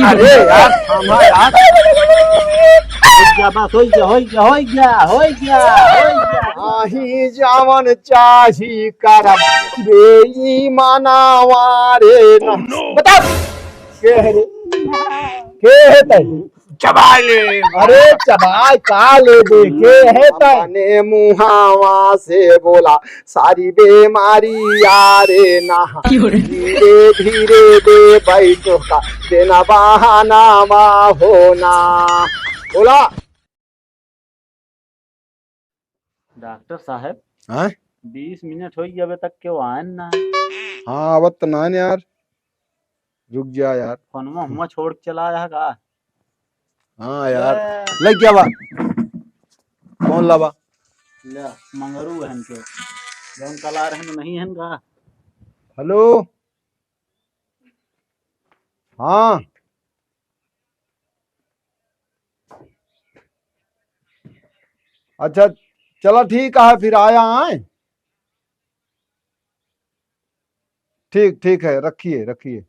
अरे यार थामा यार, बस हो गया। आही जावन चाही करब बेईमाना वारे न बता के है रे के है तई चबा ले। अरे चबाई का ले दे के है तई ने मुहावा से बोला सारी बीमारी यारे ना धीरे धीरे दे बैठो का देना बहाना मा होना बोला। डॉक्टर साहब हाँ 20 मिनट हो गए अबे तक क्यों आए ना? हाँ अब तो ना यार रुक जा यार। फोनमा हुआ छोड़ के चला आया का? हाँ यार लग गया बा कौन लावा ले मंगरू हन के जौन कला रहन नहीं हन का? हेलो हाँ अच्छा चलो ठीक है फिर आया आए ठीक ठीक है रखिए रखिए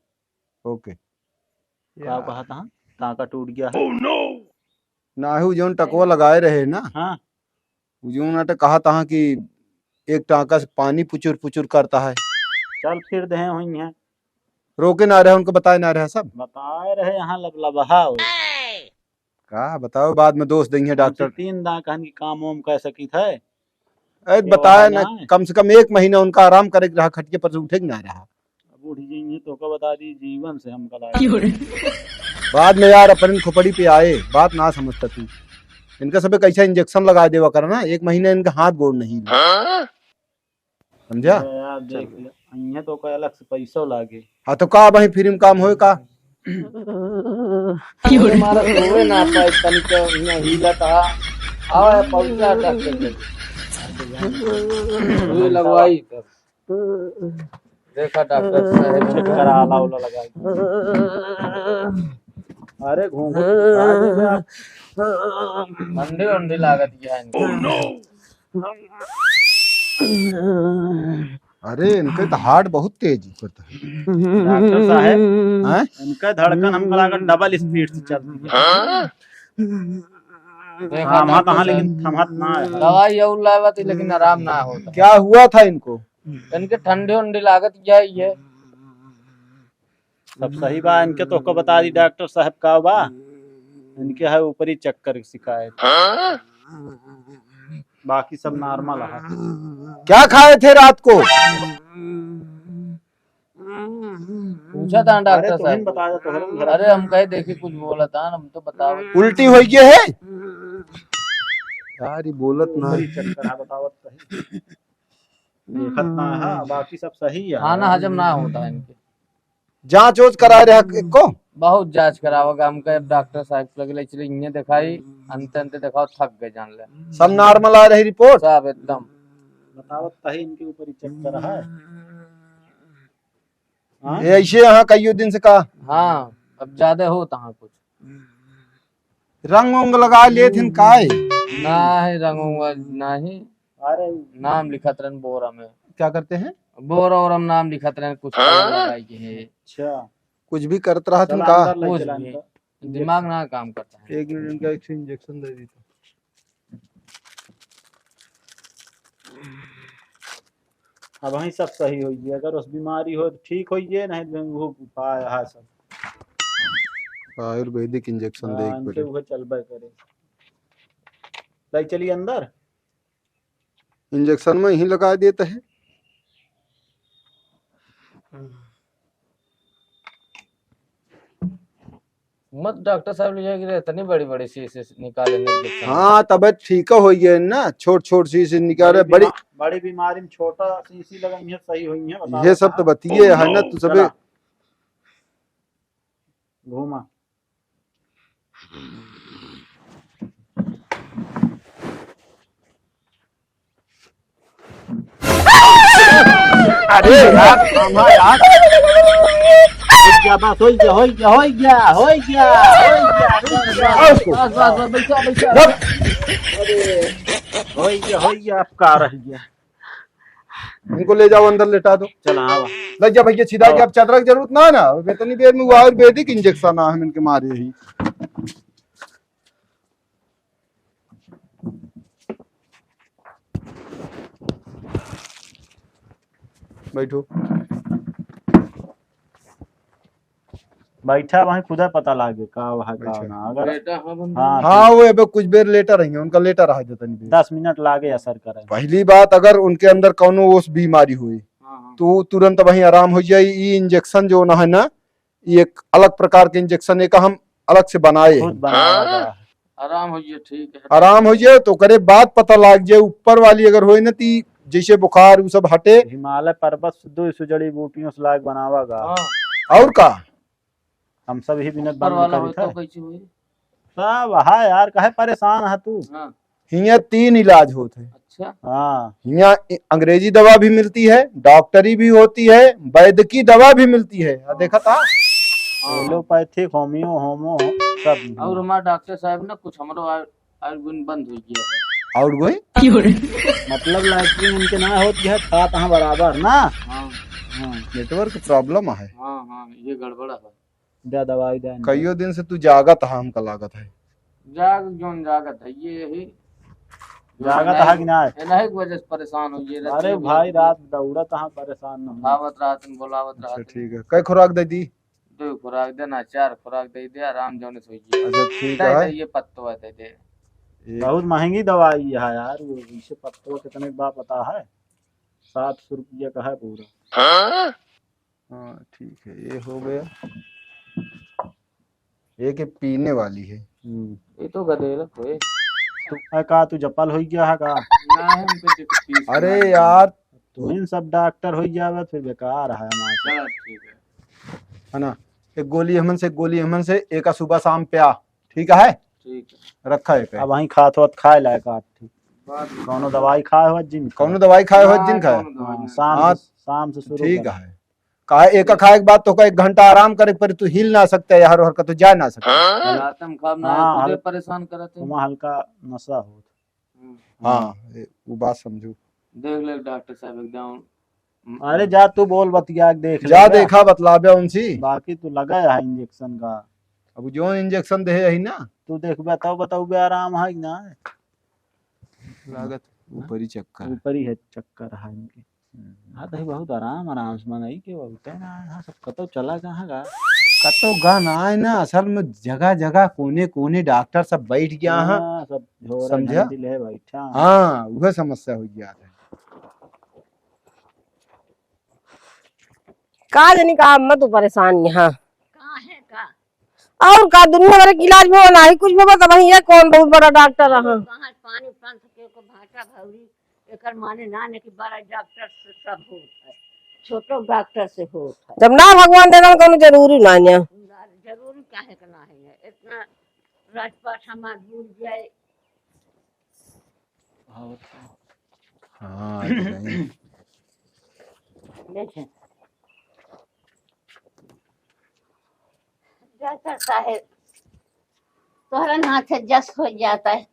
ओके। क्या कहा था? टाँका टूट गया है। नाहू जोन टकवा लगाए रहे ना हाँ जोन नाटे कहा था कि एक टाँका से पानी पुचुर पुचुर करता है। चल फिर दे हुई है रोके ना रहे उनको बताए ना रहे सब बताए रहे यहाँ लबलबहा हो। कहा बताओ बाद में दोष देंगे डॉक्टर 3 दां कहन की काम वाम कह सकी थे। बताया ना कम से कम 1 महीना उनका आराम करे रहा खटिए पर से उठे ना रहा। बूढ़ी जी तो का बता दी जीवन से हम कला बाद में यार अपन खोपड़ी पे आए बात ना समझता तू इनका सब कैसा इंजेक्शन लगा देवा करना 1 महीने इनका हाथ गोड़ नहीं समझा। यार देख ले तो कोई अलग से पैसा लागे। हाँ तो का वही फ्री में काम होए का हमारा होवे ना पाए तनिक यहाँ हिला था आवे पहुंचा डॉक्टर ये लगवाई तब देखा डॉक्टर साहब चेक करा आला उला लगाई। अरे घूंघट ठंडी उंडी लागत है इनको। अरे इनके तो हार्ट बहुत तेज होता है डॉक्टर साहब हैं? इनका धड़कन हमको लगा डबल स्पीड से चलती है। देखा थमा कहाँ लेकिन थमत ना है। दवाई और लावत लेकिन आराम ना होता। क्या हुआ था इनको इनके ठंडी उंडी लागत जाई है। सब सही बा इनके तो को बता दी डॉक्टर साहब का बा इनके है ऊपरी चक्कर की शिकायत बाकी सब नॉर्मल है। क्या खाए थे रात को पूछा था अरे डॉक्टर तुम साहब। बता दो तो अरे हम कहे देखे कुछ बोला था हम तो बताओ। उल्टी हो गई है यार ये बोलत ना ऊपरी चक्कर है बताओ सही देखत ना है बाकी सब सही है। खाना हजम ना होता है इनके। जांच ओच करा रहे को बहुत जांच करावगा हम कहे डॉक्टर साहब लगे चले इन्हें दिखाई अंत अंत दिखाओ थक गए जान ले सब नॉर्मल आ रही रिपोर्ट सब एकदम बताओ सही इनके ऊपरी चक्कर है। हाँ? ये ऐसे यहाँ कई दिन से कहा हाँ अब ज्यादा होता है कुछ रंग उंग लगा लिए थे काय ना ही रंगूंगा ना ही अरे नाम लिखत रहन बोरा में क्या करते हैं बोरा और हम नाम लिखत रहन कुछ लगाई है अच्छा कुछ भी करते रहा तुम चला का अंदर ले कुछ चला भी। इनका। दिमाग ना काम करता है। 1 मिनट इनका एक इंजेक्शन दे दी अब वही सब सही होइए अगर उस बीमारी हो तो ठीक होइए नहीं तो वो उपाय है सब आयुर्वेदिक इंजेक्शन दे इनके वो चलबे करे ले चलिए अंदर। इंजेक्शन में ही लगा देते हैं मत डॉक्टर साहब ले जाएगी इतनी बड़ी बड़ी शीशी निकाले नहीं। हाँ तबियत ठीक हो गई ना छोट छोट सी से निकाले बड़ी बड़ी बीमारी में छोटा शीशी लगाई है सही हुई है बताओ। ये सब तो बतिए है ना तू सबे घूमा अरे यार थामा यार बस हो गया अब का रह गया इनको ले जाओ अंदर लेटा दो। चल हाँ बा। लग जा भैया सीधा कि अब चादर की जरूरत ना है ना, इतनी देर में वो आयुर्वेदिक इंजेक्शन आ हम इनके मारे ही। बैठो बैठा वहीं खुदा पता लागे का वहाँ का अच्छा। ना अगर बेटा हाँ बंदा हाँ हाँ वो अब कुछ देर लेटर रही उनका लेटर आ जाता नहीं। 10 मिनट लागे असर करे। पहली बात अगर उनके अंदर कौनो उस बीमारी हुई हाँ तो तुरंत वहीं आराम हो जाए। ये इंजेक्शन जो ना है ना, ये एक अलग प्रकार के इंजेक्शन एक हम अलग से बनाए खुद हैं। बनाया गया है। आराम हो गया ठीक है। आराम हो जाए तो करे बात पता लग जाए। ऊपर वाली अगर हो ना ती जैसे बुखार वो सब हटे। हिमालय पर्वत से 200 जड़ी बूटियों से लाग बनावा गा। हाँ और का हम सब ही बिना ऊपर बंद वाला करी हो था तो कैसे हुई? सब हाँ यार काहे परेशान है तू। हाँ हियाँ 3 इलाज होते हैं। अच्छा हाँ यहाँ अंग्रेजी दवा भी मिलती है, डॉक्टरी भी होती है, वैद्य की दवा भी मिलती है। देखा था एलोपैथिक होमियो होमो सब। और हमारे डॉक्टर साहब ना कुछ हमारो आयुर्वेद बंद हो गया है। और कोई मतलब लैट्रिन उनके ना होती है था तहाँ बराबर ना। हाँ नेटवर्क प्रॉब्लम है। हाँ हाँ ये गड़बड़ है। दे दवाई दे कईयो दिन से तू जागत है हमका लागत है। जागत है ये यही जागत है कि ना। इन्हीं की वजह से परेशान हो गए। अरे भाई रात दौड़त तहाँ परेशान न हो। उठावत रात में बोलावत अच्छा रात ठीक है। कई खुराक दे दी? 2 खुराक देना 4 खुराक दे दे आराम जाने सो गए। अच्छा ठीक दे है। दे ये पत्तो है दे दे। बहुत महंगी दवाई है यार वो इसे पत्तों कितने बा पता है 700 रुपया का है पूरा। हाँ ठीक है ये हो गया। एक ये पीने वाली है। ये तो गधेला कोई तू का तू जपल हो गया है का। ना है उनको जो पीस अरे यार तू इन सब डॉक्टर हो जावे फिर बेकार है हमारे से। चल ठीक है ना, एक गोली हमन से एक सुबह शाम प्या। ठीक है ठीक है। रखा है। अब वहीं खा तो खाए लायक आठ ठीक बात कौनो दवाई खाए हो जिन कौनो दवाई खाए हो दिन खाए? हाँ, हाँ, शाम से शुरू ठीक कर। है। कहा एक खाए के बाद तो 1 घंटा आराम करे पर तू हिल ना सकते यार और तो जा ना सकते। रातम खाब ना हाँ, खुदे परेशान करते। वहाँ हल्का नशा हो। हाँ वो बात समझू। देख ले डॉक्टर साहब एकदम। अरे जा तू बोल बतिया के देख जा ले देखा बतलाबे उनसी। बाकी तू लगा है इंजेक्शन का। अब जो इंजेक्शन दे है ना तू देख बताओ बे आराम है कि ना है? लागत ऊपर ही चक्कर। ऊपर ही है चक्कर है इनके। हाँ तो बहुत आराम से मनाई के बोलते हैं ना। हाँ सब कतो चला कहाँ गा। कतो गाना है ना असल में जगह जगह कोने कोने डॉक्टर सब बैठ गया है। हाँ, सब झोरा समझा? झंडिल है बैठा। हाँ वह समस्या हो गया है। का जानी का मत तू परेशान यहाँ और का दुनिया भर के इलाज में होना ही कुछ भी बता भाई ये कौन बहुत बड़ा डॉक्टर रहा। कहाँ पानी पंथ के को भाटा भौरी एकर माने ना ने कि बड़ा डॉक्टर से सब होत है छोटो डॉक्टर से होत है। जब ना भगवान देना कोनो जरूरी ना है। जरूरी काहे के ना है इतना राजपाट हमार भूल जाए। हाँ देखें डॉक्टर साहेब तोहरा हाथ जस हो जाता है।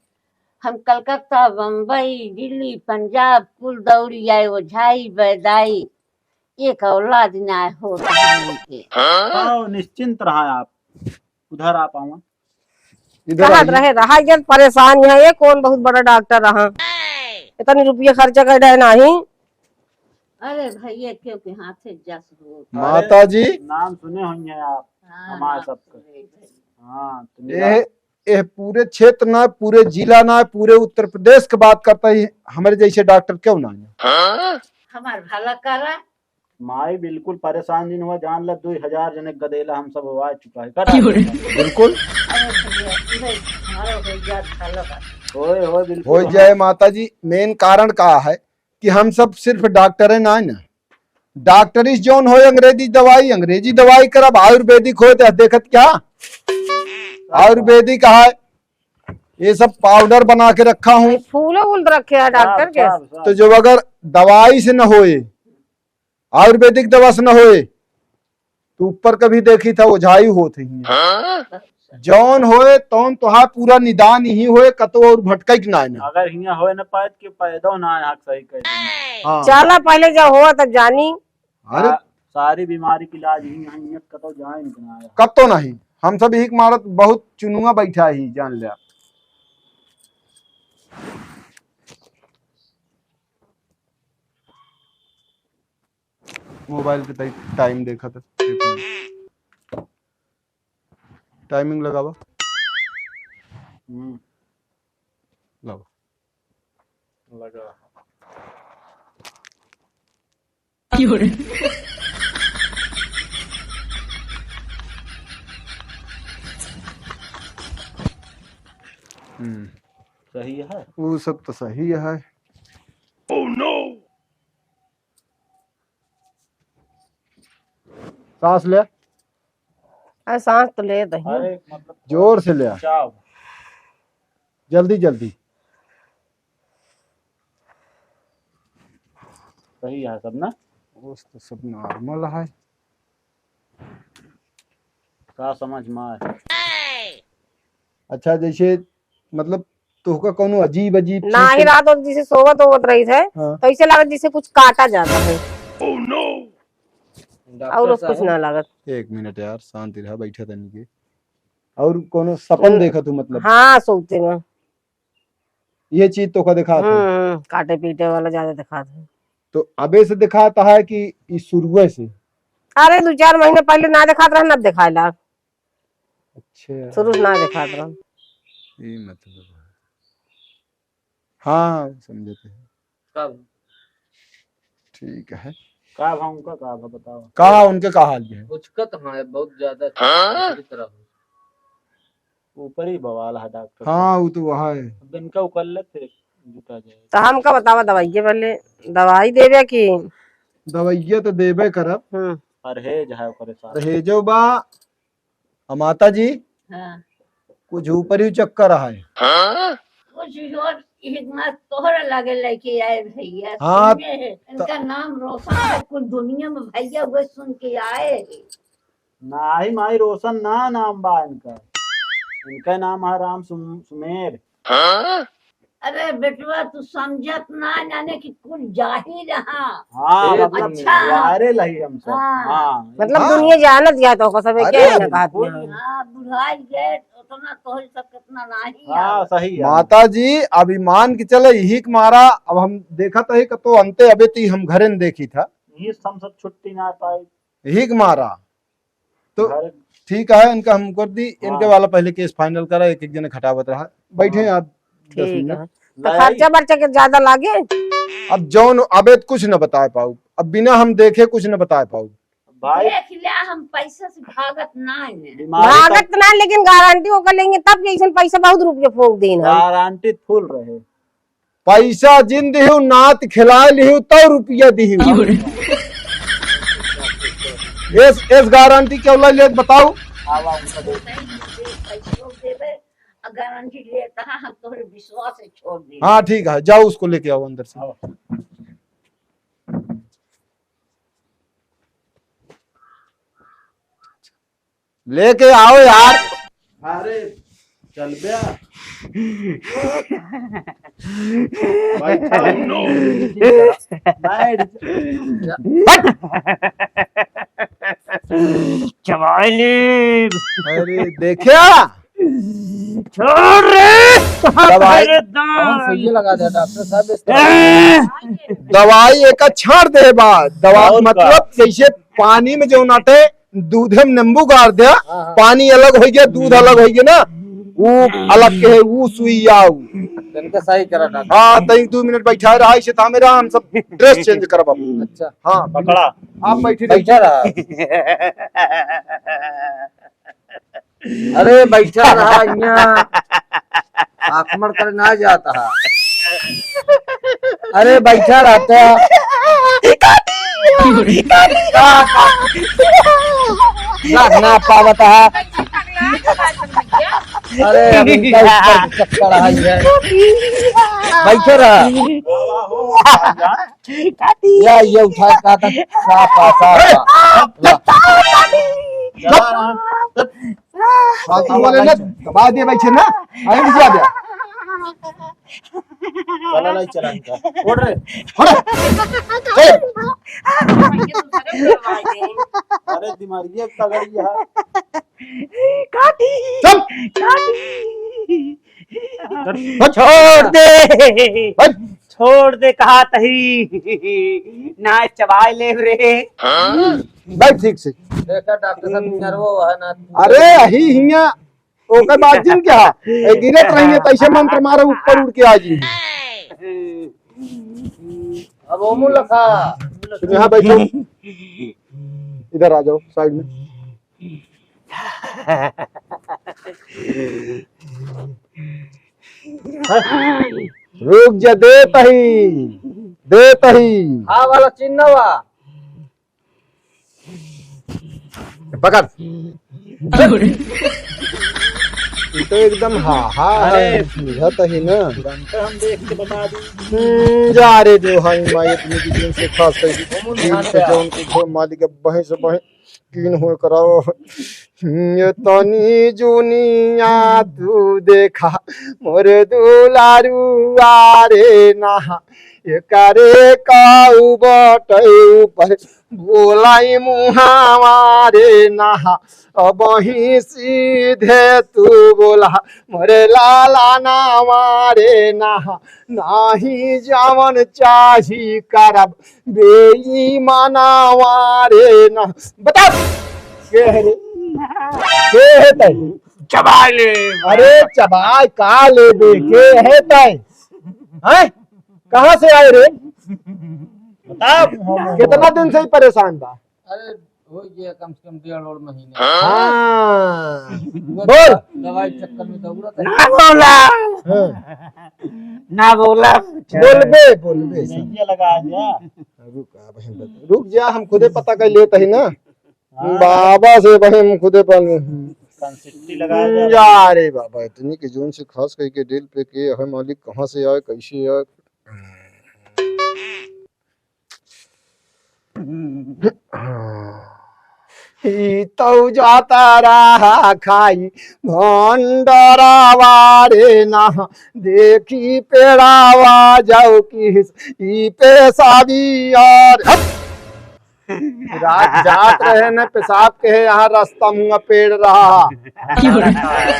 हम कलकत्ता बम्बई दिल्ली पंजाब कुल दौड़ी आए ओझाई बैदाई एक औलाद ना हो के। आओ निश्चिंत रहा आप उधर आ पाऊंगा। इधर कहा आइए। रहे रहा ये परेशान यहाँ ये कौन बहुत बड़ा डॉक्टर रहा इतनी रुपये खर्चा कर रहे नहीं। अरे भैया क्योंकि हाथ से जस हो। माता जी नाम सुने होंगे आप हाँ, हमारे ना सबके। सुने भई। हाँ तो ये पूरे क्षेत्र ना पूरे जिला ना पूरे उत्तर प्रदेश की बात करता है। हमारे जैसे डॉक्टर क्यों ना है? हमार भला करा माई बिल्कुल परेशान दिन हुआ जान ल 2000 जने गदेला हम सब हुआ चुका है कर बिल्कुल अरे भैया हमारा हो गया भला करा। होए हो बिल्कुल जाए माता जी। मेन कारण का है कि हम सब सिर्फ डॉक्टर है ना डॉक्टरी जोन हो अंग्रेजी दवाई कर। अब आयुर्वेदिक हो तो देखत क्या आयुर्वेदिक है ये सब पाउडर बना के रखा हूँ। फूलो उल रखे है डॉक्टर के तो जो अगर दवाई से न होए आयुर्वेदिक दवा से न होए तो ऊपर कभी देखी था ओझाई होती है। जौन होए तौन तोहार पूरा निदान ही होए कतो और भटकै के ना ना। अगर हियां होए न पाए के पैदो ना आक सही कर देंगे। हाँ चला पहले जब हुआ तब जानी। अरे सारी बीमारी की इलाज हियां कतो जाए ना आया। कब तो नहीं, हम सब हिक मारत बहुत चुनुआ बैठा ही जान लिया। मोबाइल पे टाइम देखा था, टाइमिंग लगावा लगा। लगा सही है, वो सब तो सही है। सांस ले, अरे सांस तो ले दही। अरे मतलब जोर से ले, बचाव। जल्दी जल्दी। सही है सब ना, वो तो सब नॉर्मल है। का समझ में आए। अच्छा जैसे मतलब तुहका कोनो अजीब अजीब ना ही रात होती जैसे सोवत होवत रही थे हाँ। तो ऐसे लागत जैसे कुछ काटा जाता है और डॉक्टर कुछ साहब ना लागत। एक मिनट यार शांति रहा, बैठा था नहीं। और कोनो सपन देखा तू मतलब हाँ सोते में ये चीज तो का दिखा था काटे पीटे वाला ज्यादा दिखाते हैं। तो अबे से दिखाता है कि इस शुरुए से? अरे 2-4 महीने पहले ना दिखात रहा, न दिखाए ला। अच्छा शुरू से ना दिखात रहा। ये मतलब है। हाँ समझते हैं, कब ठीक है। का भाव उनका का भाव बताओ। कहा उनके का हाल है? उचकत हाँ बहुत ज्यादा दूसरी तरफ। ऊपर ही बवाल है डॉक्टर। हाँ वो तो वहाँ है। अब इनका उकल्ले थे जुटा जाए। तो हमका बतावा दवाई पहले दवाई देवे की दवाइया तो देबे करब, परहेज है ओकरे साथ। रहेजो बा। माता जी हाँ कुछ ऊपर ही चक्कर है। कुछ और हिम्मत तोहर लगे लेके आए भैया। हाँ, सुनिए, इनका नाम रोशन है कुल दुनिया में भैया, वो सुन के आए। ना ही माई रोशन ना नाम बा इनका, इनका नाम है राम सुमेर। अरे बेटवा तू समझत ना जाने कि कुल जाहिर रहा। हाँ ए, मतलब अच्छा। वारे लही हम सब। हाँ। हाँ मतलब हाँ। दुनिया जानत गया तो सब अरे, क्या है ना कहा हाँ बुढ़ाई गए उतना तोहर सब कितना नहीं हाँ आवे। सही है। माता जी अभिमान के चले यही के मारा। अब हम देखा तो ही तो अंते अबे ती हम घरे न देखी था, ये हम सब छुट्टी ना पाई यही के मारा। तो घर। ठीक है इनका हम कर दी। हाँ। इनके वाला पहले केस फाइनल करा, एक एक जने खटावत रहा। बैठे आप 10 ठीक है। मिनट। तो खर्चा बर्चा के ज्यादा लागे। अब जौन अबे कुछ न बता पाऊ, अब बिना हम देखे कुछ न बता पाऊ। भाई देख लिया हम पैसा से भागत ना है। बीमारी भागत ना लेकिन गारंटी वो कर लेंगे तब जैसे पैसा बहुत रुपये फूक देना। गारंटी फुल रहे। पैसा जिन दिहु नात खिला लिहु तो रुपया दिहु। इस गारंटी के वाला ले बताओ। आवा उनका दे। पैसों देवे गारंटी लेता है, हम तोहरे विश्वास से छोड़ दे। हाँ ठीक है, जाओ उसको लेके आओ अंदर से। आओ। लेके आओ यार। अरे चल बया। बैठा बैठ। अरे देखिया छोड़ रे। दवाई सही लगा दिया डॉक्टर साहब इस तरह। दवाई एक छाड़ दे बा। दवा और मतलब जैसे पानी में जो नाटे दूध में नींबू गाड़ दिया, पानी अलग हो गया दूध अलग हो गया ना, वो अलग के है वो सुई आऊ। इनका सही करा डॉक्टर। हाँ तई 2 मिनट बैठा रहा इसे था मेरा, हम सब ड्रेस चेंज करब। अच्छा हाँ पकड़ा। आप बैठे रहिए। बैठा रहा। अरे बैठा रहा यहाँ आक्रमण कर ना जाता है। अरे बैठा रहता ना पावता है। अरे अभी चक्कर है बैठे रहा। ये उठा था साफा साफा। फालतू बोले ना दबा दे बैठे ना आई जा दे चला नहीं चला इनका उड़ रे अरे दिमागी पकड़ी है चल छोड़ दे हट छोड़ दे कहा तही ना चबाई ले रे बैठ ठीक से देखा डॉक्टर साहब नर्वो है ना अरे ही हिया ओकर बाद जिन क्या ए गिरत रहिए तैसे मंत्र मारे ऊपर उड़ के आ जी अब ओमू लखा तुम यहाँ बैठो इधर आ जाओ साइड में रुक जा दे तही हाँ वाला चिन्ह हुआ पकड़ ये तो एकदम बुझत ही ना तुरंत हम देख के बता दी जा रे जो हाई मायत में दिन से खास कर जो उनको मालिक बहे से बहे कीन हो कराओ ये तनी जुनिया तू देखा मोर दुलारू आरे ना ये करे काऊ बटे ऊपर बोलाई मुहावारे नहा अब ही सीधे तू बोला मोरे लाला नावारे नहा नाही जावन चाही करब बेईमानावारे ना बता के है रे के है तै चबा ले अरे चबाई का ले बे के है तै हैं कहां से आए रे बता कितना दिन से ही परेशान बा अरे हो गया कम से कम 1.5 महीने हाँ बोल दवाई चक्कर में दौड़त है ना बोला हाँ। ना बोला बोलबे ये लगा दिया रुक जा हम खुदे पता कर लेते ही ना बाबा से बहन हम खुदे पर कंसिस्टी लगा दिया या रे बाबा इतनी के जोन से खास करके दिल पे के है मालिक कहाँ से आए कैसे आए तो जाता रहा खाई भंडरावा रे ना देखी पेड़ावा जाओ किस ई पेशाबी और रात जात रहे न पेशाब के है यहाँ रास्ता मुँह पेड़ रहा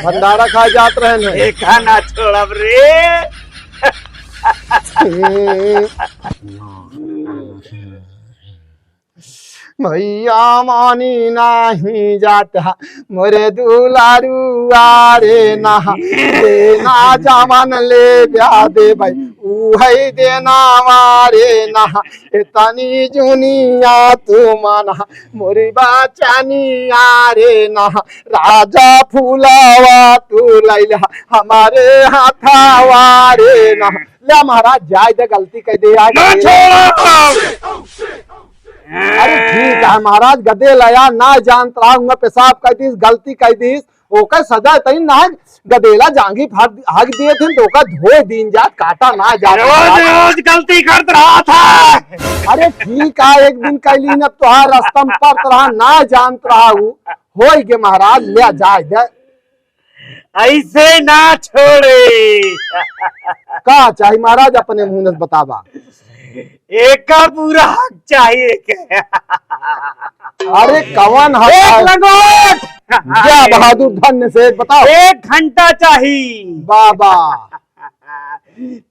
भंडारा खा जात रहे न एक खाना छोड़ब रे भैया मानी नहीं जाता मोरे दुलारू आरे ना देना जामन ले ब्या दे भाई ऊ है देना मारे ना इतनी जुनिया तू माना मोरी बाचानी आरे ना राजा फूलावा तू लैला हमारे हाथावा रे ना ले महाराज जाय दे गलती कह दे अरे ठीक है महाराज गदे लया ना जानत रहा पेशाब कर दी गलती कर दी ओकर सजा तई ना गदेला जांगी हाग दिए थे तो ओकर धोए दिन जात काटा ना जा रोज गलती करत रहा था अरे ठीक है एक दिन कैली न तोहार रास्ता में पड़त रहा ना जानत रहा हो के महाराज ले जाए दे ऐसे ना छोड़े का चाहिए महाराज अपने मुंह से बतावा एक का पूरा हक चाहिए क्या अरे कवन एक लगोट क्या बहादुर धन्य से बताओ 1 घंटा चाहिए बाबा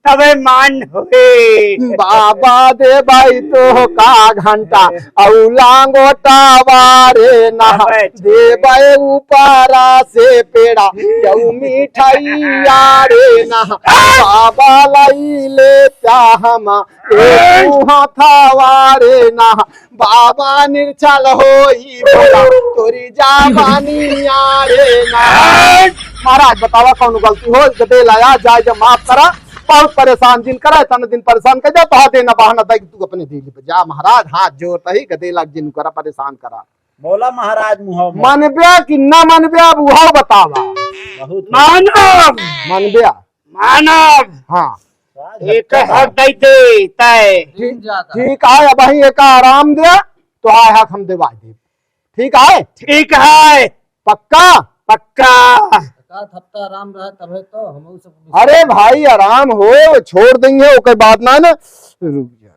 तबे मान हुए बाबा दे भाई तो का घंटा औलांगोटा वारे ना दे भाई ऊपरा से पेड़ा जाऊ मिठाई यारे ना बाबा लाई ले हम था वारे ना बाबा निर्छल होई बोला तोरी जाबानी यारे ना महाराज बतावा कौन गलती हो गदे लाया जाए जब माफ करा बहुत परेशान जिन करा तन दिन परेशान कर जा तो देना बहाना दे तू अपने दिल पे जा महाराज हाथ जोड़ता ही गदे लाग जिन करा परेशान करा बोला महाराज मुँह मनब्या कि न मनब्या वो बतावा बहुत मानव मनब्या मानव हाँ एक हक दे तय ठीक है अब वही एक आराम दे तो आए हक हम दिवा दे ठीक है ठीक है पक्का पक्का। हफ्ता आराम रहा तब है तो हम सब। अरे भाई आराम हो, छोड़ देंगे ओके बात ना रुक जा।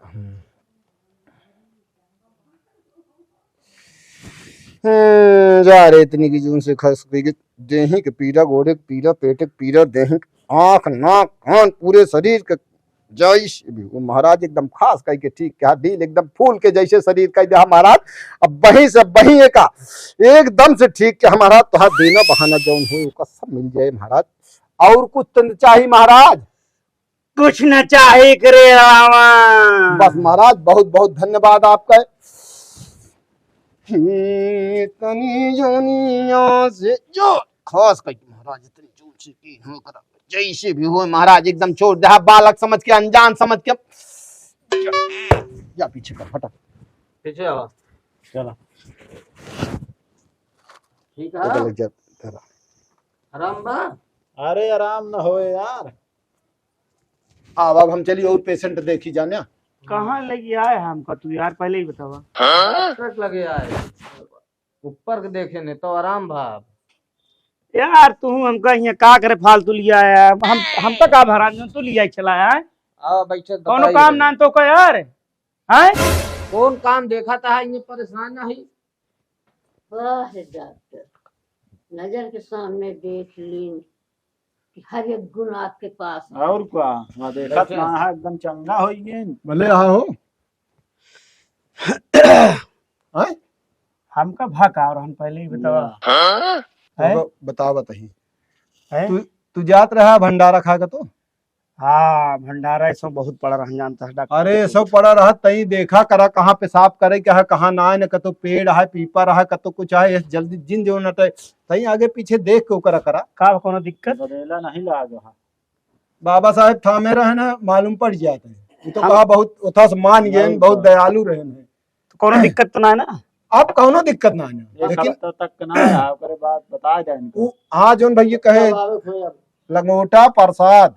जा रे इतनी की जून से खस गई देही के पीड़ा, गोड़े के पीड़ा, पेट के पीड़ा, देही आंख नाक कान पूरे शरीर के जैश भी वो महाराज एकदम खास कह के ठीक क्या दिल एकदम फूल के जैसे शरीर कह दिया महाराज। अब वहीं से वहीं एक एकदम से ठीक क्या महाराज तो देना बहाना जौन हो उसका सब मिल जाए महाराज। और कुछ तो चाहिए महाराज? कुछ न चाहे करे रामा। बस महाराज बहुत बहुत धन्यवाद आपका। इतनी जोनिया से जो खास कह महाराज इतनी जोन से की हो करा जैसे भी हो महाराज एकदम छोड़ दे बालक समझ के अनजान समझ के या पीछे कर फटा पीछे आओ। चलो ठीक पता है लग जाता तेरा। आराम बा। अरे आराम न हो यार। अब हम चलिए और पेशेंट देखी जाने। कहाँ लगी आए हमका तू यार पहले ही बतावा। ट्रक लगे आए ऊपर के देखे ने तो आराम भाव। यार तू हमका यहाँ का करे फालतू लिया है। हम तो का भरा तू लिया चला है। आओ बैठे कौनो काम ना तो का यार है। कौन काम देखा था ये परेशान नहीं। वाह डॉक्टर, नजर के सामने देख ली कि हर एक गुण आपके पास है। और क्या वहाँ देखा कहाँ एकदम चंगा हो गए। भले हाँ हो हमका भाका और हम पहले ही बतावा है? बता बताही है? तू जात रहा भंडारा खाएगा तो। हाँ भंडारा सब बहुत बड़ा रह जानता है डॉक्टर। अरे सब पड़ा रहा तई देखा करा कहाँ पेशाब करे क्या है कहाँ ना है न कतो पेड़ है पीपर है कतो कुछ है जल्दी जिन जो न तई आगे पीछे देख के करा करा का कोनो दिक्कत। बदला नहीं लागा। बाबा साहेब थामे रहे ना मालूम पड़ जाते हैं। ये तो कहा बहुत उथा से मान गए बहुत दयालु रहे हैं। तो कोनो दिक्कत तो ना है ना। अब कौनो दिक्कत ना है एक लेकिन हफ्ता तक ना आया करे बात बता जाए इनको। हाँ जोन भैया कहे लंगोटा प्रसाद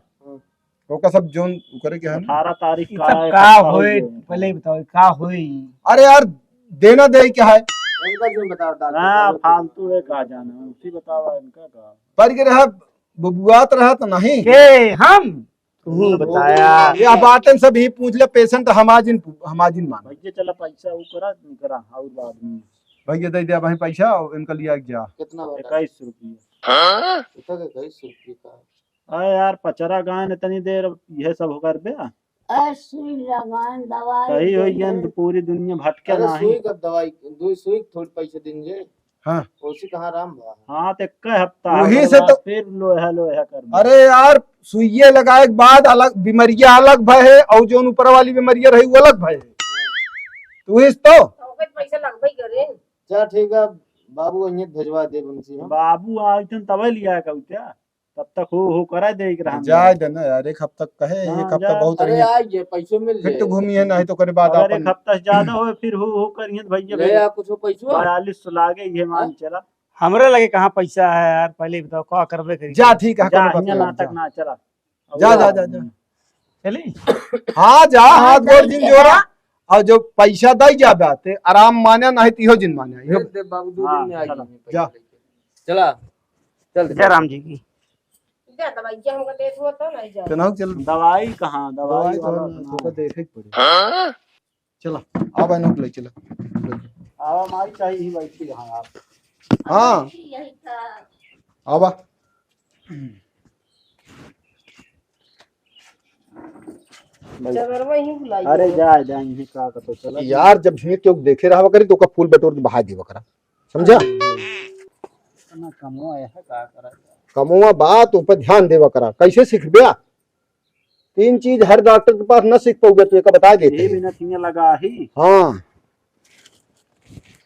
ओका सब जोन करे क्या है ना। 18 तारीख ये का सब एक का हफ्ता हो होए गया। पहले ही बताओ का होई। अरे यार देना दे क्या है हाँ फालतू एक आ जाना उसी बतावा इनका का। पर के रहा बुबुआत रहा तो नहीं के हम तू बताया। ये बातें सब ही पूछ ले पेशेंट हमाजिन मान भैया चला पैसा वो करा नहीं करा और बाद में भैया दे दिया भाई पैसा और इनका लिया जा कितना 21 रुपये। 21 रुपये का। अरे यार पचरा गाय इतनी देर यह सब होकर बे सुई लगान दवाई सही हो देंगे। गया पूरी दुनिया भटके अरे नहीं। सुई कब दवाई दो सुई थोड़ी पैसे देंगे। हाँ उसी कहाँ आराम बा। हाँ तो कई हफ्ता वही ओकर से बाद तो फिर लोहा कर अरे यार सुइये लगाए के बाद अलग बीमारियां अलग भय है और जो ऊपर वाली बीमारियां रही वो अलग भय है तू इस तो पैसा लगभग करे। चल ठीक है बाबू यहीं भेजवा दे बंसी हम। बाबू आज तब लिया का क्या तब तक हो करा दे रहा जाए देना यार एक हफ्ता कहे हाँ, एक हफ्ता जा। बहुत अरे रही आज ये पैसों मिल फिर जाए। तो घूमी है नहीं तो करे बाद अगर एक अपन हफ्ता से ज्यादा हो फिर हो करिए ले भैया आ कुछ पैसों। 42 तो लागे ये मान चला। हमरे लगे कहाँ पैसा है यार पहले ही बताओ का करबे करी। जा ठीक है जा कोनो बात हियां नहीं, नाटक ना चला जा जा जा जा चली हाँ जा हाथ गोड़ जिन जोड़ा और जो पैसा दई जाबे ते आराम माने नहीं तिहो जिन माने भेज दे बाबू 2 दिन में आ हाँ, जाएंगे जा। पैसे लेके। चला चल जय राम जी की। दवाई हमको देख हुआ तो नहीं जा। चलो चल दवाई कहाँ दवाई दवाई वाला तो सुना। देखे पड़े चला अब इनको ले चला आवा हमारी चाहिए ही बैठी यहाँ आप। हाँ यही था। आवा चलो वही बुलाई। अरे जाए जाएंगे का तो चला यार जब भी क्यों देखे रहा करी तो का फूल बटोर के बहा देवा करा समझा ना कमो है का करा। कमुआ बात ऊपर ध्यान देवा करा कैसे सीख गया 3 चीज हर डॉक्टर के पास न सीख पाओगे तो एक बता देते ये हैं। भी ना लगा ही हाँ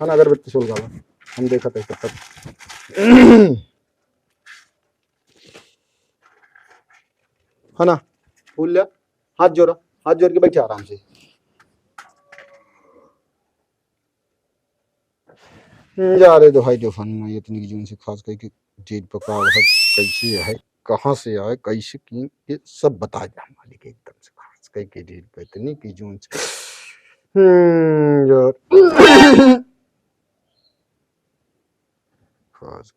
खाना अगरबत्ती सोल गावा हम देखा थे तब है ना फूल लिया हाथ जोड़ के बैठे आराम से जा रहे दो भाई जो फन में इतनी जून से खास करके चीज पका है कैसे है कहाँ से आए कैसे की ये सब बता जा मालिक एकदम से खास करके डेट पे इतनी की जून से यार खास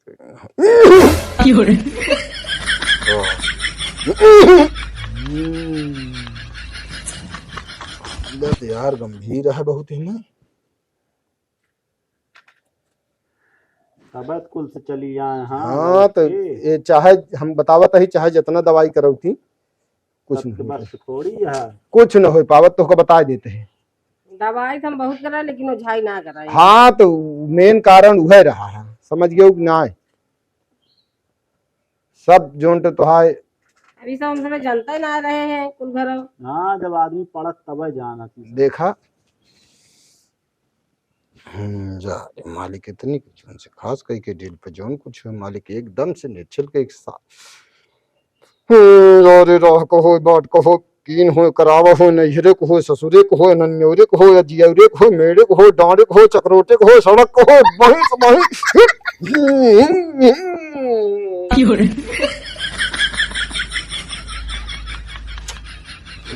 हालत यार गंभीर है बहुत ही ना। तबीयत कुल से चली आए। हाँ तो ये चाहे हम बतावत ही, चाहे जितना दवाई करो थी कुछ नहीं बस थोड़ी है, कुछ न हो पावत तो बता देते हैं। दवाई तो हम बहुत करा लेकिन ओझाई ना करा। हाँ तो मेन कारण वह रहा है, समझ गए कि ना। सब जोन तो है अभी सब हम थोड़ा जनता ही ना रहे हैं कुल घर। हाँ जब आदमी पड़त तब जाना थी। देखा जा मालिक इतनी जोन से खास कही के डील पे जोन कुछ है मालिक एकदम से निश्चल के एक साथ और रह को हो बाट को हो कीन हो करावा हो नहरे को हो ससुरे को हो नन्योरे को हो या जियरे को हो मेरे को हो डांडे को हो चक्रोटे को हो सड़क को हो बही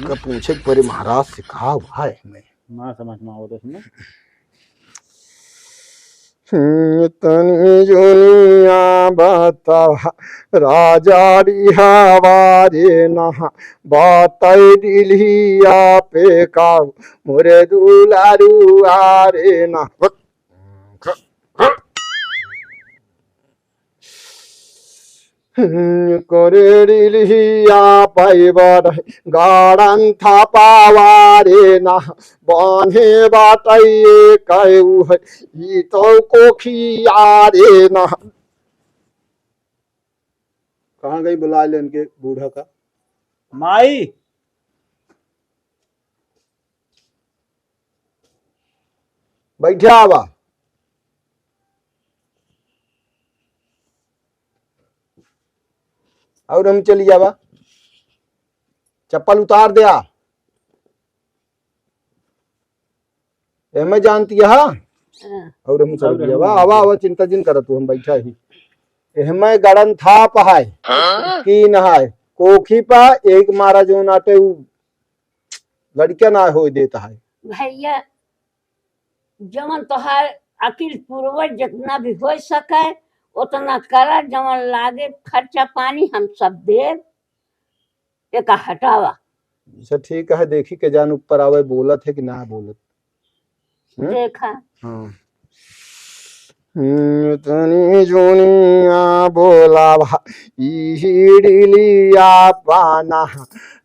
का पूछे पर महाराज सिखा हुआ है मैं ना समझ में आओ तो सुनो। तनी जुनिया बता राजा हवारे नहा बात दिलिया पे का मोरे दुलारू आरे ना करे दिलिया पाइबार गाड़न था पावारे ना बांधे बाटाइए कहू है ई तो कोखिया रे ना। कहाँ गई बुला ले इनके बूढ़ा का माई बैठा आवा और हम चली जावा चप्पल उतार दिया मैं जानती है और हम चल गया वा आवा आवा चिंता जिन करत हम बैठा ही हमें गड़न था पहाय की नहाय कोखी पा एक मारा जो नाटे लड़किया ना हो देता है भैया जवन तोहार अकिल पूर्वज जितना भी हो सके उतना करा, जवन लागे खर्चा पानी हम सब देव एक हटावा। अच्छा ठीक है देखी के जान ऊपर आवे बोलत है कि ना बोलत देखा हाँ तनी जुनिया बोला भाईलिया पाना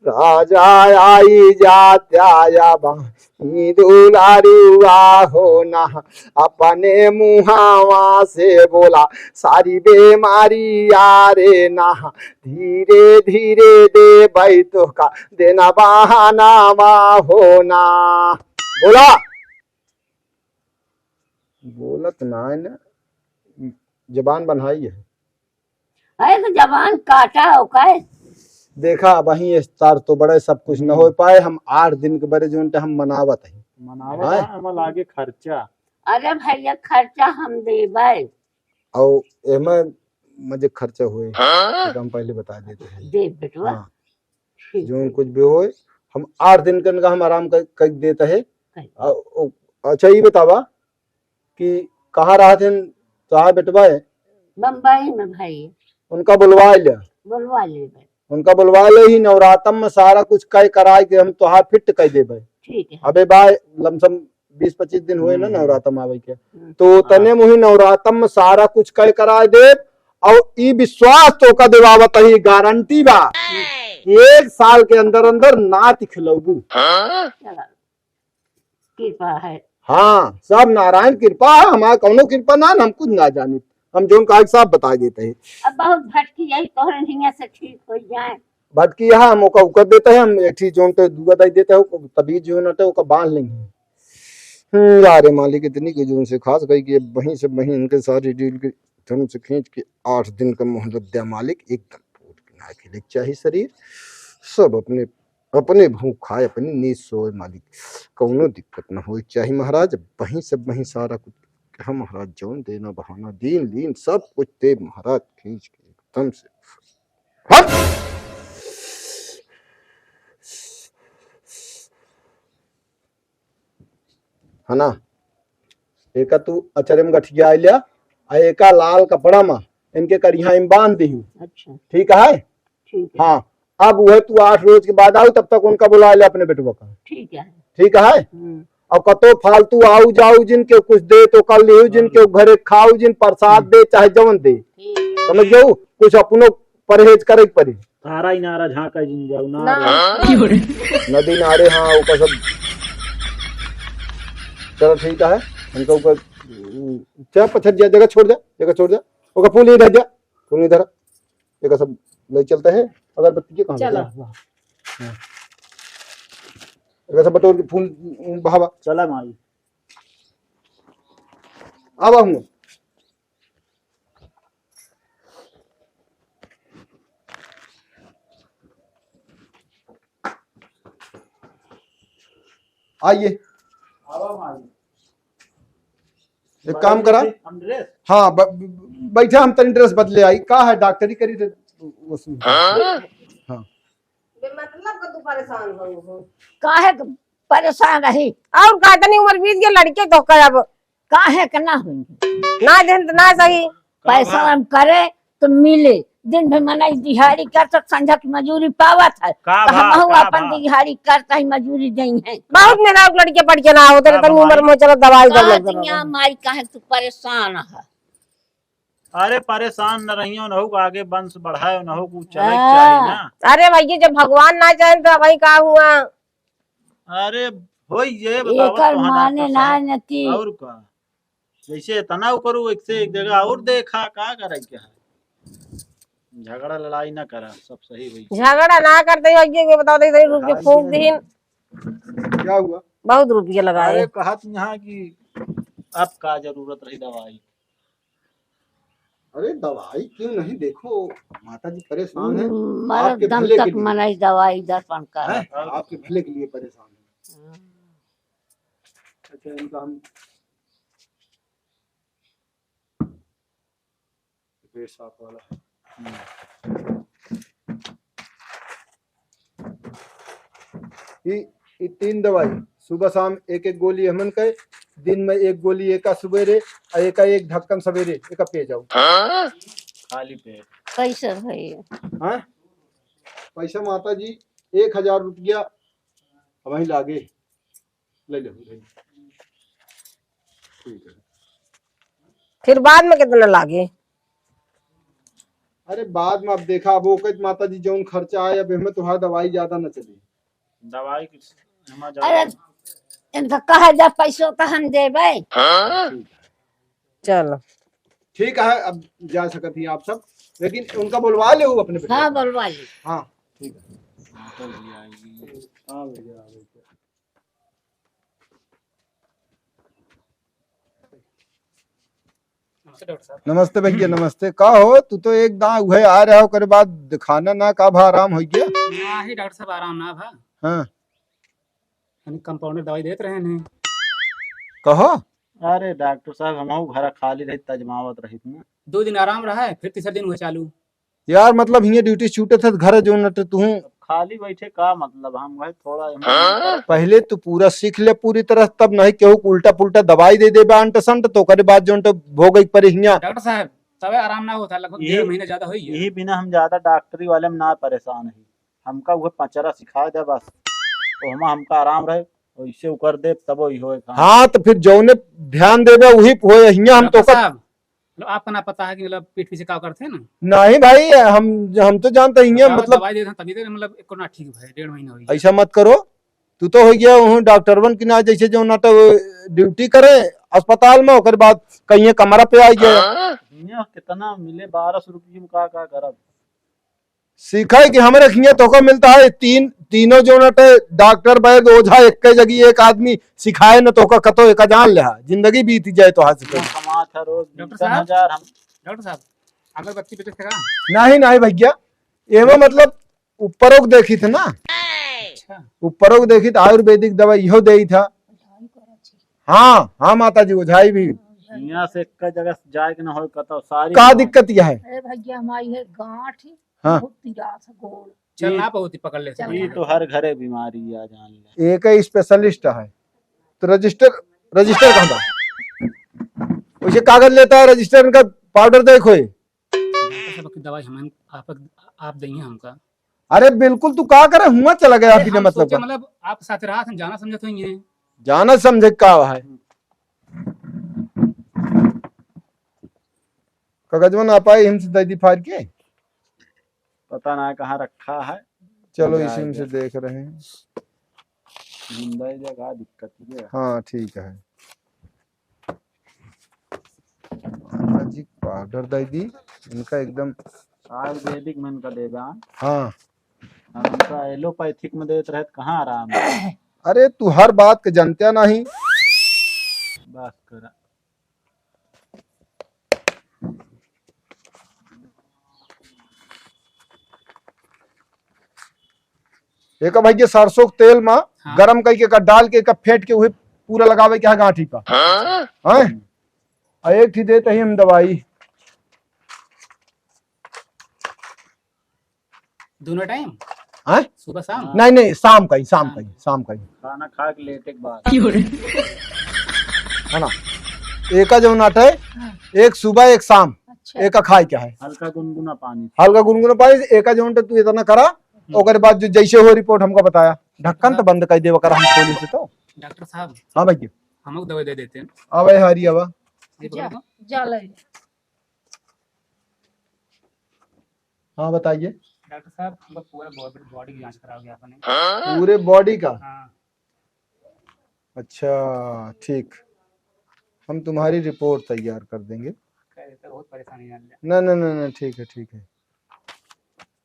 राजा आई जात्या दुलारुआ होना अपने मुहावा से बोला सारी बेमारी यारे ना धीरे धीरे दे बैतो का देना बहाना होना बोला बोलत ना है ना जबान बनाई है तो जबान काटा हो का देखा वही तार तो बड़े सब कुछ न हो पाए हम 8 दिन के बड़े जो हम मनावत है मनावत हम लागे खर्चा। अरे भैया खर्चा हम देबै और एमे मुझे खर्चा हुए तो हम पहले बता देते हैं दे बेटवा। हाँ, जो कुछ भी हो हम 8 दिन का हम आराम कर देते है। अच्छा ये बतावा कि कहाँ रहा थे तो बेटवा है बम्बई में भाई उनका बुलवा लिया बुलवा ले उनका बुलवा ले ही नवरातम में सारा कुछ कई कराए के हम तोहार फिट कर देबे। ठीक है अबे बाय लमसम 20-25 दिन हुए ना नवरातम आवे के तो तने मुही नवरातम में सारा कुछ कई कराए दे और ई विश्वास तो का देवावत ही गारंटी बा 1 साल के अंदर अंदर नात खिलौबू। चला कृपा है। हाँ सब नारायण कृपा है हमारा कौनो कृपा ना हम कुछ ना जानी हम जो का साहब बता देते हैं। अब बहुत भटकी यही तोहरे हिंगा से ठीक हो जाए भटकी यहाँ मौका उकर देते हैं हम एक चीज जो दुआ दे देते हैं तभी जो न तो बांध लेंगे। यारे मालिक इतनी की जो से खास गई कि वहीं से वहीं इनके सारी डील के धन से खींच के 8 दिन का मोहलत दिया मालिक एकदम फूट के ना खिले चाहिए शरीर सब अपने अपने भूख खाए अपनी नींद सोए मालिक कौनो दिक्कत ना हो चाहिए महाराज वहीं से वहीं सारा कुछ हम महाराज जौन देना बहाना दीन लीन सब कुछ दे महाराज खींच के एकदम से हट है ना एक तू अचरे में गठिया लिया और एका लाल कपड़ा में इनके करिया में बांध दी। अच्छा ठीक है? ठीक है। हाँ, अब वह तू 8 रोज के बाद आओ, तब तक उनका बुला ले अपने बेटुआ का। ठीक है। ठीक है? अब कतो फालतू आऊ जाऊ जिनके कुछ दे तो कल ले जिनके घरे खाऊ, जिन प्रसाद दे चाहे जवन दे, समझ जाऊ, कुछ अपनो परहेज करे पड़े। तारा ही नारा झांका जिन जाऊ ना नदी नारे, हाँ ऊपर सब। चलो ठीक है, उनका ऊपर चाहे पछट जा, जगह छोड़ जा, जगह छोड़ जा, ओका फूल इधर जा, फूल इधर, जगह सब ले चलते हैं। अगरबत्ती के कहाँ सब बटोर के फूल बहावा। चला माई अब हम आइए, एक काम करा, हाँ बैठे हम तनी ड्रेस बदले आई का है, डॉक्टरी करी थे उसमें। हाँ मतलब का तू परेशान हो काहे परेशान रही? और का इतनी उम्र बीत गई लड़के तो कर अब काहे के ना हुई? ना दिन ना सही पैसा हम करे तो मिले, दिन भर मना दिहाड़ी कर तो संझा की मजूरी पावत है, का तो भा, हम का अपन भा। दिहाड़ी करता ही मजूरी दें है। बहुत मेरा लड़के पढ़ के ना होते इतनी उम्र में चलो दवाई कर लो दुनिया मारी काहे तू परेशान है? अरे परेशान न रहियो, न हो आगे वंश बढ़ायो, न हो कुछ चले चाहिए ना। अरे भैया जब भगवान ना चाहे तो वही का हुआ। अरे हो ये बताओ एकर माने ना नती और का, जैसे तनाव करू एक से एक जगह और देखा का करे, क्या है झगड़ा लड़ाई ना करा, सब सही हुई। झगड़ा ना करते भैया बताओ दे रुपये फूक दिन, क्या हुआ? बहुत रुपये लगाए। अरे कहा यहाँ की अब का जरूरत रही दवाई? अरे दवाई क्यों नहीं, देखो माता जी परेशान है, मर आपके दम भले के तक लिए। मनाई दवाई दर्पण कर। हैं? आपके भले के लिए परेशान है। अच्छा इनका हम पेट साफ वाला ये 3 दवाई सुबह शाम एक एक गोली हमन के, दिन में 1 गोली एका सवेरे और एक ढक्कन सवेरे एका पे जाओ। खाली पेट कैसे है? हाँ पैसा माता जी 1000 रुपया वहीं लागे, ले लो ठीक है। फिर बाद में कितना लागे? अरे बाद में अब देखा, अब ओकत माता जी जौन खर्चा आया, अब हमें तो हर दवाई ज्यादा न चली। दवाई अरे इनका कहा जा पैसों का हम देवे। चलो ठीक है, अब जा सकती हैं आप सब, लेकिन उनका बुलवा ले वो अपने बेटे हाँ को। बोलवा ली। हाँ ठीक है। नमस्ते भैया, नमस्ते। का हो तू तो एक दांव हुए आ रहा हो, करे बाद दिखाना ना का भा आराम हो गया? ना ही डॉक्टर साहब आराम ना भा, हाँ कंपाउंडर दवाई देते रहे नहीं। कहो। अरे डॉक्टर साहब हम घर खाली रही तजमावत रही ना, 2 दिन आराम रहा है, फिर तीसरा दिन हुआ चालू। यार मतलब हिये ड्यूटी छूटे थे घर जो न तू खाली बैठे का मतलब, हम भाई थोड़ा पहले तू पूरा सीख ले पूरी तरह, तब नहीं केहू उल्टा पुल्टा दवाई दे दे अंट संट तो करे बाद जो भोग पर हिया। डॉक्टर साहब तबे आराम ना होता, लगभग ये- 1.5 महीने ज्यादा हुई है। यही बिना हम ज्यादा डॉक्टरी वाले में ना परेशान है, हमका वो पचरा सिखा दे बस, तो हमका आराम रहे वैसे उ कर दे तब वही होए काम। हाँ तो फिर जौने ध्यान देवे वही होए हिया। हम तो डॉक्टर साहब मतलब आपका ना पता है कि मतलब पीठ पीछे क्या करते हैं ना, नहीं भाई, हम तो जानते हिया मतलब दवाई देते हैं तभी तो मतलब एको ना ठीक है, 1.5 महीना हुई। ऐसा मत करो, तू तो हो गया हूँ डॉक्टरवन की ना, जैसे जो ना तो ड्यूटी करे अस्पताल में, ओकर बाद कहीं कमरा पे आई गया। हियां कितना मिले 1200 रुपये में का करब? सीखा है कि हमारे खिया तो को मिलता है तीनों जो नटे डॉक्टर वैद ओझा एक जगह एक आदमी सिखाए न तो कतो एक जान ले, जिंदगी बीत जाए तो हाथ से। कमा था रोज डॉक्टर 20,000 हम डॉक्टर साहब अगरबत्ती पे का नहीं नहीं भैया, एवं मतलब ऊपरों देखी थी ना, अच्छा ऊपरों देखी तो आयुर्वेदिक दवाई इहो दे था। हाँ हाँ माता जी ओझाई भी। हियां से एक जगह जाए के ना हो कतो सारी का दिक्कत यह है? अरे भैया हमारी है गांठ हाँ। बहुत पीड़ा था गोड़। चलना बहुत ही पकड़ ले ये तो हर घरे बीमारी आ जान ले। एक ही स्पेशलिस्ट है तो रजिस्टर कहाँ था? उसे कागज लेता है रजिस्टर का, पाउडर देखो। डॉक्टर साहब की दवाई हम आप देंगे हमका। अरे बिल्कुल, तू का करे हुआ चला गया अरे बिना हम मतलब सोचे का। मतलब आप साथ रहा था, जाना समझे तो ये जाना समझे का है कागज में ना पाए हमसे दैदी फाड़ के। पता ना कहाँ रखा है। चलो जाए इसी में से जाए। देख रहे हैं। ढूंढा ही जगह दिक्कत है। हाँ ठीक है जी, पाउडर दैदी इनका एकदम आयुर्वेदिक में इनका देगा। हाँ। हम इनका एलोपैथिक में देते रहे तो कहाँ आराम है। अरे तू हर बात के जानते नहीं। बस करा। एक भैया सरसों के तेल में हाँ। गरम करके का डाल के का फेंट के वही पूरा लगावे क्या गांठी का हैं। एक थी देते ही हम दवाई दोनों टाइम हैं। सुबह शाम। नहीं नहीं, शाम का ही, शाम का ही, शाम का ही खाना खा के लेटे के बाद है ना। एक का जो नाट है, एक सुबह एक शाम, एक का खाए क्या है हल्का गुनगुना पानी। हल्का गुनगुना पानी। एक का जो तू इतना करा, ओकर बाद जो जैसे हो रिपोर्ट हमको बताया, ढक्कन तो बंद कर देवा कर हम खोली से तो। डॉक्टर साहब हाँ भैया हम लोग दवाई दे देते हैं। आवे हरी आवा। ये पकड़ दो। हाँ बताइए। डॉक्टर साहब हम लोग पूरा बॉडी की जांच कराओगे आपने? पूरे बॉडी का? हाँ। अच्छा ठीक, हम तुम्हारी रिपोर्ट तैयार कर देंगे। कह देते बहुत परेशानी है। ना ना ना ना, ठीक है ठीक है।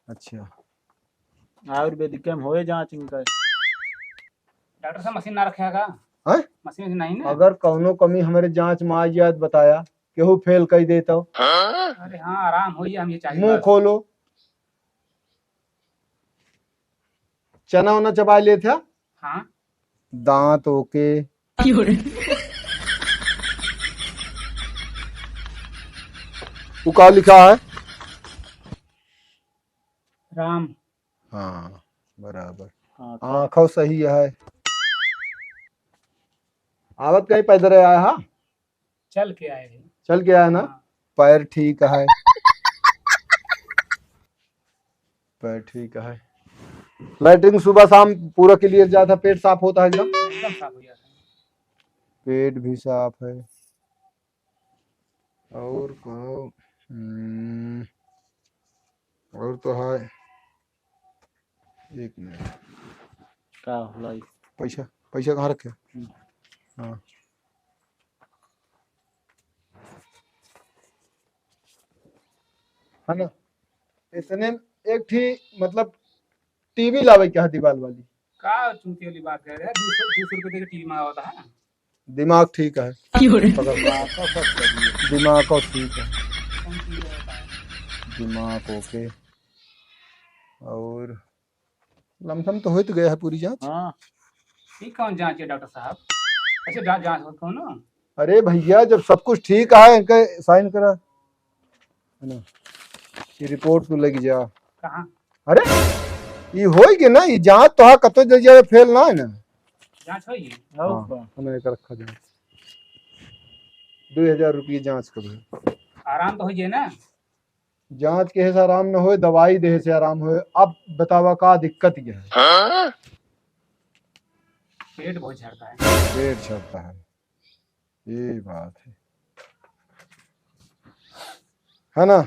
अच्छा आयुर्वेदिक में होए जांच इनका। डॉक्टर साहब मशीन ना रखेगा? हैं? मशीन नहीं ना? अगर कौनो कमी हमारे जांच में आ जाए तो बताया, केहू फेल कर देता। अरे हाँ आराम होइए, हम ये चाहिए मुंह बस। खोलो। चना उना चबा ले था। हाँ। दांत ओके। वो क्या लिखा है? राम। हाँ बराबर। हाँ, आँखों सही है। आवत कहीं पैदल आया हा? चल के आए हैं। चल के आया ना। हाँ। पैर ठीक है, पैर ठीक है। लैट्रिन सुबह शाम पूरा क्लियर जाता, पेट साफ होता है एकदम। एकदम साफ हो जाता है। पेट भी साफ है। और कहो और तो है। एक मिनट, का होला ई? पैसा पैसा कहाँ रखे? हाँ है ना। इतने एक थी मतलब टीवी लावे क्या दीवाल वाली। का चूती वाली बात कह रहे हैं? 200 रुपए देके टीवी मंगा होता है। दिमाग ठीक है, पकड़। आँखों सब सही है। दिमाग को ठीक है, कौन सी होता है? दिमाग ओके। और लमसम तो हो तो गया है पूरी जांच। हाँ ठीक कौन जांच है डॉक्टर साहब? अच्छा जांच जांच हो कौन ना? अरे भैया जब सब कुछ ठीक है इनका साइन करा है ना, ये रिपोर्ट तो लग जा। कहाँ? अरे ये होगी ना, ये जांच तो है कतो जगह फेल ना है ना। जांच होगी? और हाँ, का? हमने कर रखा जांच। 2000 रुपये जांच करो। आराम तो होइए ना? जांच के से आराम न हो, दवाई दे से आराम हो। अब बतावा का दिक्कत ये है? पेट बहुत झड़ता है। पेट चलता है, ये बात है ना।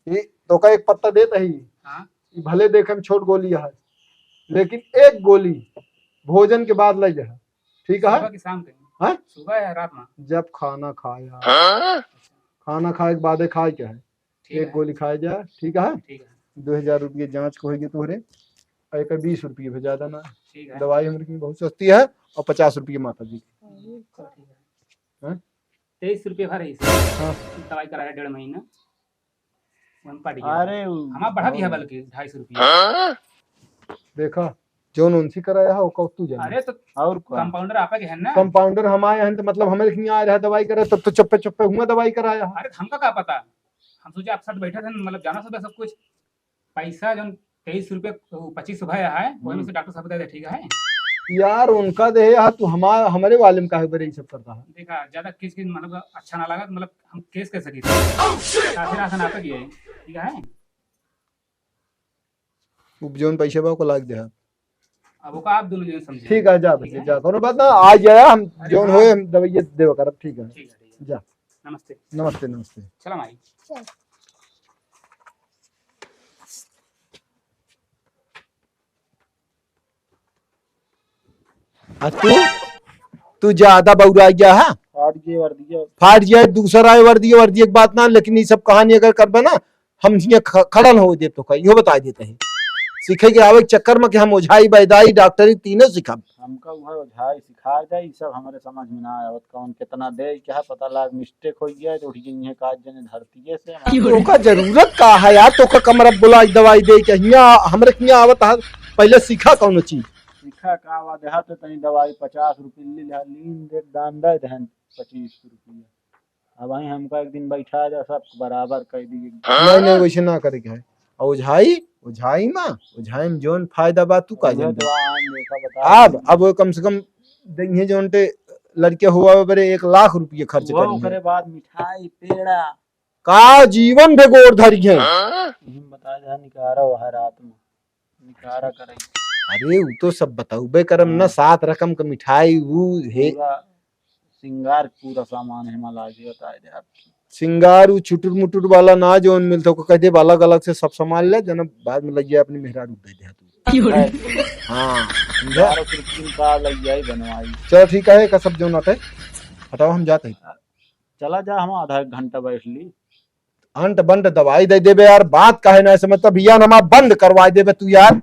ये तो का एक पत्ता देता ही, हाँ। ये भले देखे में छोट गोली है, लेकिन एक गोली भोजन के बाद ले जा, ठीक है? सुबह की शाम के? हाँ? सुबह या रात में? जब खाना खाया, खाना खाए के बाद खाए क्या है, ठीक एक है। गोली खाया जाए, ठीक है? ठीक है। 2000 रुपये जांच को होगी तुम्हारे, एक 20 रुपये भेजा देना। ठीक है। दवाई हमारे की बहुत सस्ती है, और 50 रुपये माता जी की। तो ठीक है। हाँ? 23 रुपये भर है इसे। हाँ। दवाई कराया 1.5 महीना। वन पड़ गया। अरे हमारा बढ़ा दिया बल्कि 250 रुपये। देखा जो उनसी कराया है वो तू जाना। अरे तो और का? कंपाउंडर आपा के है ना? कंपाउंडर हमारे यहाँ तो मतलब हमारे नहीं आ रहा है दवाई करे, तब तो चप्पे चप्पे हुआ दवाई कराया है। अरे हमका क्या पता, हम सोचे आप साथ बैठे थे मतलब जाना सुबह सब कुछ। पैसा जो 23 रुपये 25 सुबह है वही में से डॉक्टर साहब बता दे ठीक है। यार उनका दे यार, तू हमारे वाले में काहे बरे ये सब करता है? देखा ज्यादा किस मतलब अच्छा ना लगा तो मतलब हम केस कर सके फिर आसन आता किया है ठीक है। जोन पैसे बा को लाग दे। अब वो का आप दोनों जन समझे। ठीक है जा भैया जा, कोनो बात ना, आ जाया हम जोन होए हम दवाई देव करब। ठीक है ठीक है जा। नमस्ते नमस्ते नमस्ते। चलो माई। तू ज्यादा बउरा गया है, फाड़ गए वर्दी फाट जाए दूसरा आए वर्दी एक बात ना, लेकिन ये सब कहानी अगर करबे ना हम यहाँ खड़न हो दे तो कहीं यो बता देते हैं सीखे के आवे के चक्कर में कि हम ओझाई बैदाई डॉक्टरी तीनों सिखब। हमका वह झाई सिखा दे, ई सब हमारे समझ में ना आवत कौन कितना दे क्या पता लाग मिस्टेक हो गया तो उठ गई है काज जने धरती से। तोका जरूरत का है यार, तोका कमरा बुला दवाई दे के हियां हमरे किया आवत है, पहले सीखा कौन चीज सीखा का आवा देहा तो तनी दवाई 50 रुपये लीन दे दान दे दहन 25 रुपये। अब वही हमका एक दिन बैठा जा सब बराबर कर दिए। नहीं वैसे ना करे के है। ओझाई में जोन फायदा बा तू का जान अब वो कम से कम देखिए जोन ते लड़के हुआ बरे 1 लाख रुपये खर्च वो कर करे बाद मिठाई पेड़ा का जीवन भेगोर धरी है। बता जा निकारा है रात में निकारा करे। अरे वो तो सब बताऊ बे करम ना, 7 रकम का मिठाई वो है, सिंगार पूरा सामान है मला जी बता दे आप। सिंगार वो छुटुर मुटुर वाला ना जोन मिलता को कह दे अलग अलग से सब सामान ले जन बाद में लग जाए अपनी मेहरारू दे दे तू। हाँ समझा? का लग जाए बनवाई। चलो ठीक है का सब जोन आता है हटाओ हम जाते हैं। चला जा हम आधा एक घंटा बैठ ली। अंट बंट दवाई दे देबे यार, बात काहे ना ऐसे मतलब भैया नमा बंद करवा देबे तू यार।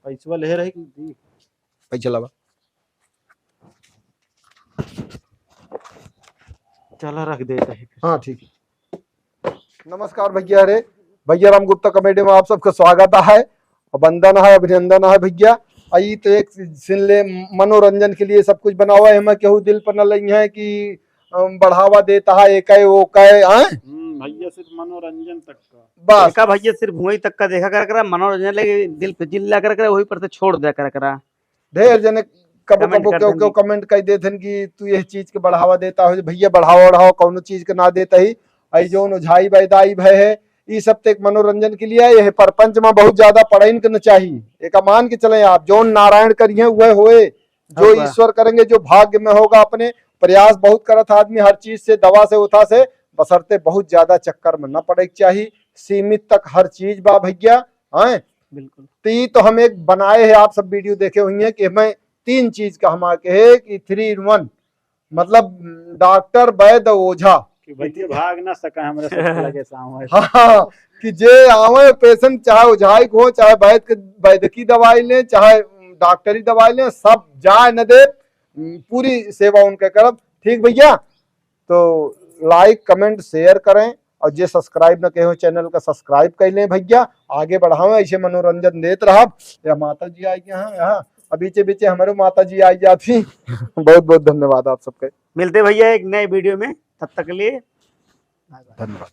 पैसा ले रही दी पैसा लगा चला रख देते हैं। हाँ ठीक है। नमस्कार भैया, अरे भैया राम गुप्ता कमेटी में आप सबका स्वागत है, वंदन है, अभिनंदन है भैया। आई तो एक सुन ले मनोरंजन के लिए सब कुछ बना हुआ है, हमें केहू दिल पर न लगी है कि बढ़ावा देता है एक वो कहे भैया सिर्फ मनोरंजन तक का बस। देखा भैया सिर्फ वही तक का देखा करा मनोरंजन लगे दिल पे जिल्ला करा वही पर से छोड़ दिया करा। ढेर जने कबो कमेंट कबो कर क्यों देंगे। कमेंट कर देते कि तू ये चीज के बढ़ावा देता हो, भैया बढ़ावा कौन चीज के ना देता ही। आई जोन ओझाई बैदाई भय है ये सब तो एक मनोरंजन के लिए है, परपंच में बहुत ज्यादा पढ़ाई करना चाहिए। एक मान के चले आप जोन नारायण करिए वह होए, जो ईश्वर करेंगे जो भाग्य में होगा। अपने प्रयास बहुत करत आदमी हर चीज से, दवा से उठा से, बसरते बहुत ज्यादा चक्कर में न पड़े चाहिए, सीमित तक हर चीज बा भैया। हैं बिल्कुल तो हम एक बनाए हैं, आप सब वीडियो देखे हुई है कि हमें 3 चीज का हम आके है कि 3 in 1 मतलब डॉक्टर वैद ओझा कि भैया भाग ना सका हमारे सब लगे सामने। हाँ कि जे आवे पेशेंट चाहे ओझाई को चाहे वैद्य की दवाई ले चाहे डॉक्टरी दवाई ले, सब जाए न दे, पूरी सेवा उनके करब। ठीक भैया, तो लाइक कमेंट शेयर करें और जे सब्सक्राइब न कहो चैनल का सब्सक्राइब कर लें भैया, आगे बढ़ावे ऐसे मनोरंजन देते रहा। या माता जी आई यहाँ बीचे बीचे हमारे माता जी आई जाती। बहुत बहुत धन्यवाद आप सबके, मिलते भैया एक नए वीडियो में, तब तक के लिए धन्यवाद।